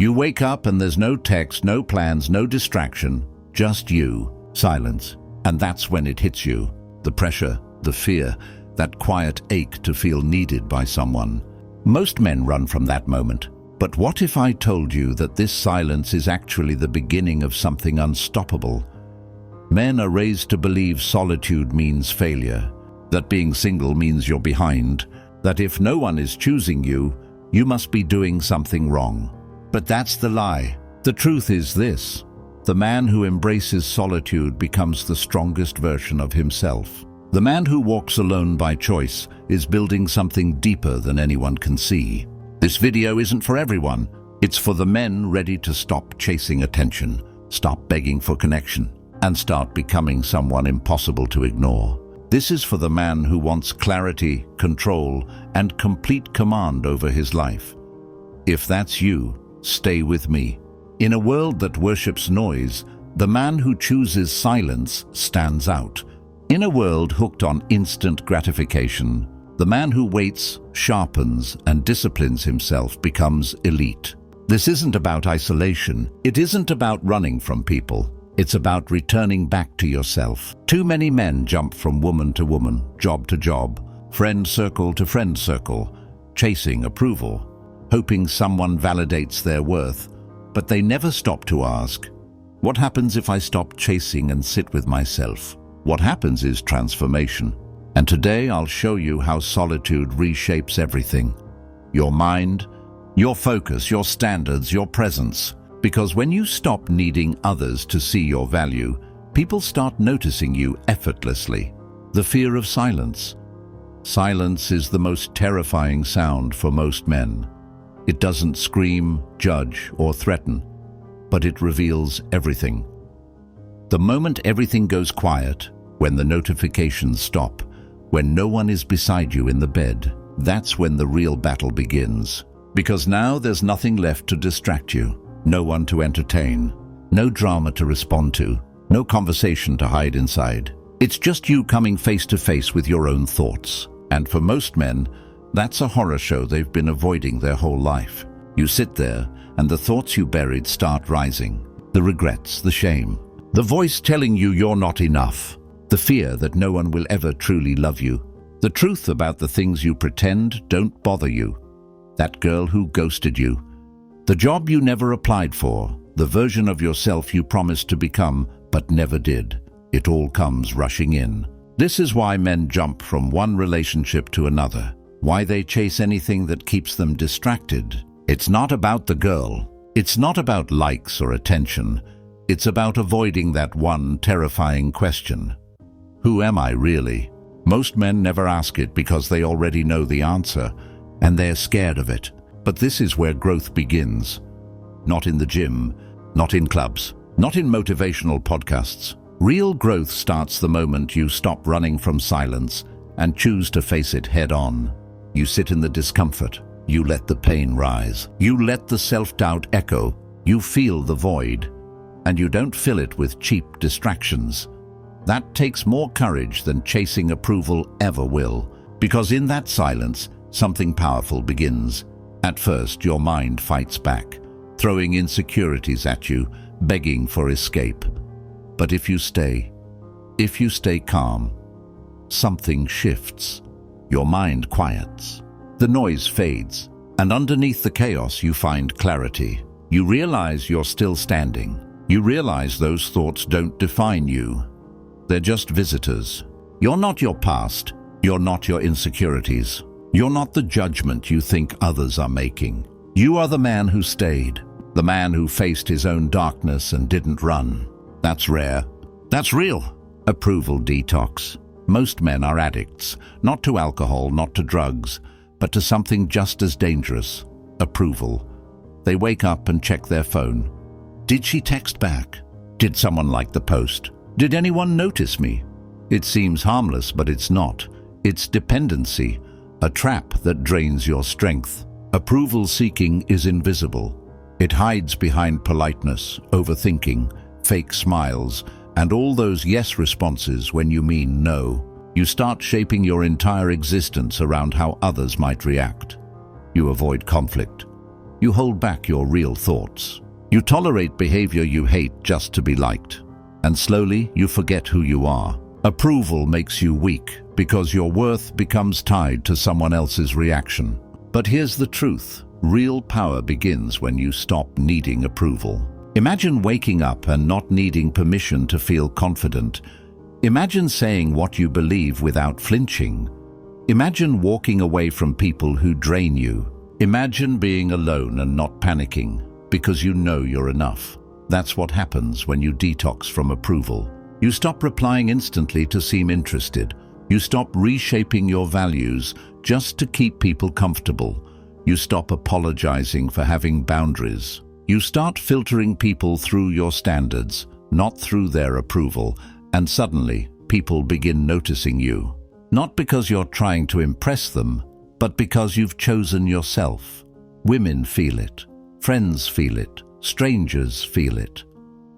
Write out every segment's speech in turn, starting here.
You wake up and there's no text, no plans, no distraction, just you, silence. And that's when it hits you. The pressure, the fear, that quiet ache to feel needed by someone. Most men run from that moment. But what if I told you that this silence is actually the beginning of something unstoppable? Men are raised to believe solitude means failure, that being single means you're behind, that if no one is choosing you, you must be doing something wrong. But that's the lie. The truth is this: the man who embraces solitude becomes the strongest version of himself. The man who walks alone by choice is building something deeper than anyone can see. This video isn't for everyone. It's for the men ready to stop chasing attention, stop begging for connection, and start becoming someone impossible to ignore. This is for the man who wants clarity, control, and complete command over his life. If that's you, stay with me. In a world that worships noise, the man who chooses silence stands out. In a world hooked on instant gratification, the man who waits, sharpens, and disciplines himself becomes elite. This isn't about isolation. It isn't about running from people. It's about returning back to yourself. Too many men jump from woman to woman, job to job, friend circle to friend circle, chasing approval, hoping someone validates their worth, but they never stop to ask, what happens if I stop chasing and sit with myself? What happens is transformation. And today I'll show you how solitude reshapes everything. Your mind, your focus, your standards, your presence. Because when you stop needing others to see your value, people start noticing you effortlessly. The fear of silence. Silence is the most terrifying sound for most men. It doesn't scream, judge, or threaten, but it reveals everything. The moment everything goes quiet, when the notifications stop, when no one is beside you in the bed, that's when the real battle begins. Because now there's nothing left to distract you. No one to entertain, no drama to respond to, no conversation to hide inside. It's just you coming face to face with your own thoughts. And for most men, that's a horror show they've been avoiding their whole life. You sit there, and the thoughts you buried start rising. The regrets, the shame, the voice telling you you're not enough, the fear that no one will ever truly love you, the truth about the things you pretend don't bother you, that girl who ghosted you, the job you never applied for, the version of yourself you promised to become but never did. It all comes rushing in. This is why men jump from one relationship to another, why they chase anything that keeps them distracted. It's not about the girl. It's not about likes or attention. It's about avoiding that one terrifying question. Who am I really? Most men never ask it because they already know the answer, and they're scared of it. But this is where growth begins. Not in the gym, not in clubs, not in motivational podcasts. Real growth starts the moment you stop running from silence and choose to face it head on. You sit in the discomfort. You let the pain rise. You let the self-doubt echo. You feel the void. And you don't fill it with cheap distractions. That takes more courage than chasing approval ever will. Because in that silence, something powerful begins. At first, your mind fights back, throwing insecurities at you, begging for escape. But if you stay calm, something shifts. Your mind quiets. The noise fades, and underneath the chaos you find clarity. You realize you're still standing. You realize those thoughts don't define you. They're just visitors. You're not your past. You're not your insecurities. You're not the judgment you think others are making. You are the man who stayed, the man who faced his own darkness and didn't run. That's rare. That's real. Approval detox. Most men are addicts, not to alcohol, not to drugs, but to something just as dangerous: approval. They wake up and check their phone. Did she text back? Did someone like the post? Did anyone notice me? It seems harmless, but it's not. It's dependency, a trap that drains your strength. Approval seeking is invisible. It hides behind politeness, overthinking, fake smiles, and all those yes responses when you mean no. You start shaping your entire existence around how others might react. You avoid conflict. You hold back your real thoughts. You tolerate behavior you hate just to be liked. And slowly, you forget who you are. Approval makes you weak because your worth becomes tied to someone else's reaction. But here's the truth. Real power begins when you stop needing approval. Imagine waking up and not needing permission to feel confident. Imagine saying what you believe without flinching. Imagine walking away from people who drain you. Imagine being alone and not panicking because you know you're enough. That's what happens when you detox from approval. You stop replying instantly to seem interested. You stop reshaping your values just to keep people comfortable. You stop apologizing for having boundaries. You start filtering people through your standards, not through their approval, and suddenly people begin noticing you. Not because you're trying to impress them, but because you've chosen yourself. Women feel it. Friends feel it. Strangers feel it.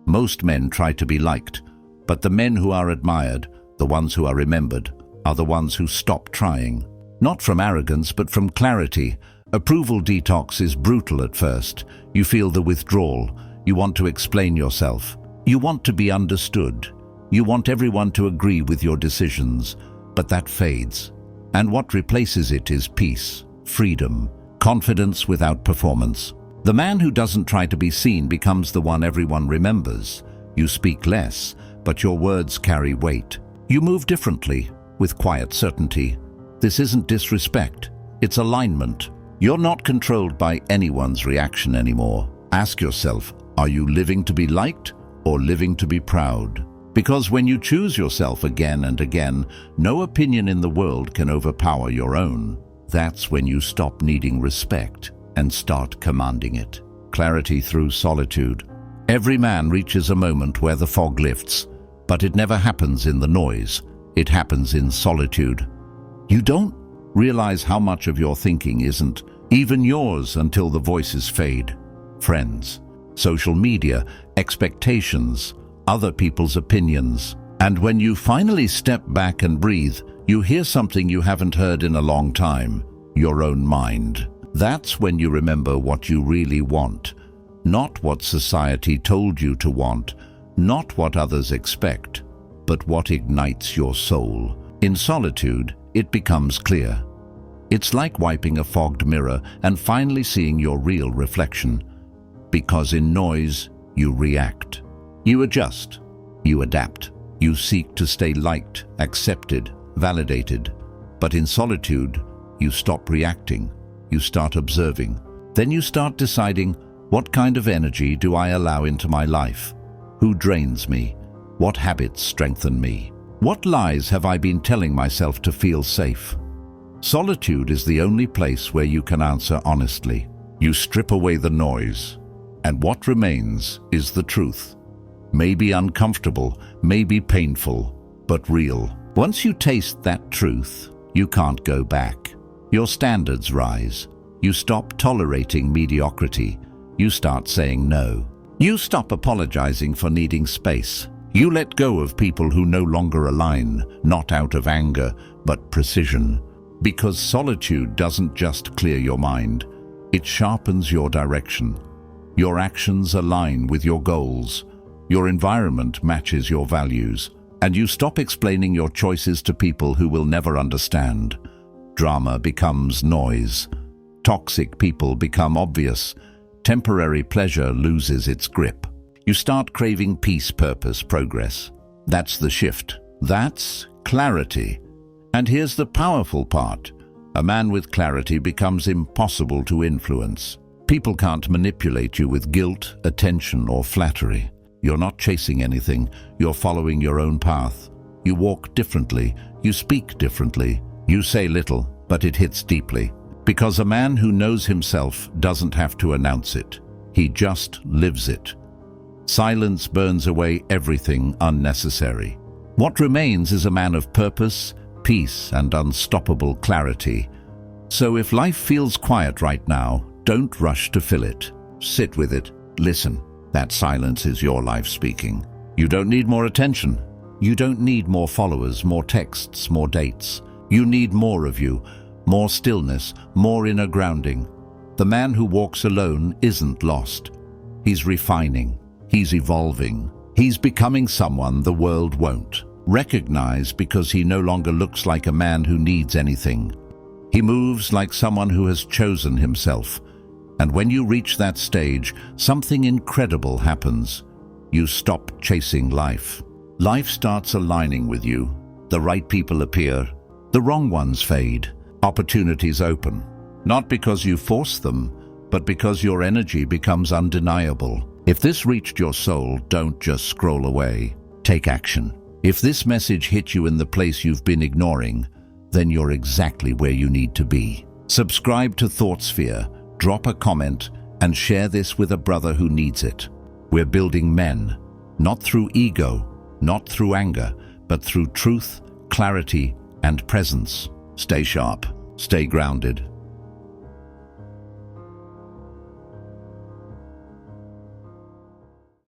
Most men try to be liked, but the men who are admired, the ones who are remembered, are the ones who stop trying. Not from arrogance, but from clarity. Approval detox is brutal at first. You feel the withdrawal. You want to explain yourself. You want to be understood. You want everyone to agree with your decisions. But that fades. And what replaces it is peace, freedom, confidence without performance. The man who doesn't try to be seen becomes the one everyone remembers. You speak less, but your words carry weight. You move differently, with quiet certainty. This isn't disrespect, it's alignment. You're not controlled by anyone's reaction anymore. Ask yourself, are you living to be liked or living to be proud? Because when you choose yourself again and again, no opinion in the world can overpower your own. That's when you stop needing respect and start commanding it. Clarity through solitude. Every man reaches a moment where the fog lifts, but it never happens in the noise. It happens in solitude. You don't realize how much of your thinking isn't even yours until the voices fade. Friends, social media, expectations, other people's opinions. And when you finally step back and breathe, you hear something you haven't heard in a long time, your own mind. That's when you remember what you really want, not what society told you to want, not what others expect, but what ignites your soul. In solitude, it becomes clear. It's like wiping a fogged mirror and finally seeing your real reflection. Because in noise, you react. You adjust. You adapt. You seek to stay liked, accepted, validated. But in solitude, you stop reacting. You start observing. Then you start deciding, what kind of energy do I allow into my life? Who drains me? What habits strengthen me? What lies have I been telling myself to feel safe? Solitude is the only place where you can answer honestly. You strip away the noise, and what remains is the truth. Maybe uncomfortable, maybe painful, but real. Once you taste that truth, you can't go back. Your standards rise. You stop tolerating mediocrity. You start saying no. You stop apologizing for needing space. You let go of people who no longer align, not out of anger, but precision. Because solitude doesn't just clear your mind, it sharpens your direction. Your actions align with your goals. Your environment matches your values. And you stop explaining your choices to people who will never understand. Drama becomes noise. Toxic people become obvious. Temporary pleasure loses its grip. You start craving peace, purpose, progress. That's the shift. That's clarity. And here's the powerful part. A man with clarity becomes impossible to influence. People can't manipulate you with guilt, attention, or flattery. You're not chasing anything. You're following your own path. You walk differently. You speak differently. You say little, but it hits deeply. Because a man who knows himself doesn't have to announce it. He just lives it. Silence burns away everything unnecessary. What remains is a man of purpose, peace, and unstoppable clarity. So if life feels quiet right now, don't rush to fill it. Sit with it. Listen. That silence is your life speaking. You don't need more attention. You don't need more followers, more texts, more dates. You need more of you, more stillness, more inner grounding. The man who walks alone isn't lost. He's refining. He's evolving. He's becoming someone the world won't recognize because he no longer looks like a man who needs anything. He moves like someone who has chosen himself. And when you reach that stage, something incredible happens. You stop chasing life. Life starts aligning with you. The right people appear. The wrong ones fade. Opportunities open. Not because you force them, but because your energy becomes undeniable. If this reached your soul, don't just scroll away. Take action. If this message hit you in the place you've been ignoring, then you're exactly where you need to be. Subscribe to ThoughtSphere, drop a comment, and share this with a brother who needs it. We're building men, not through ego, not through anger, but through truth, clarity, and presence. Stay sharp, stay grounded,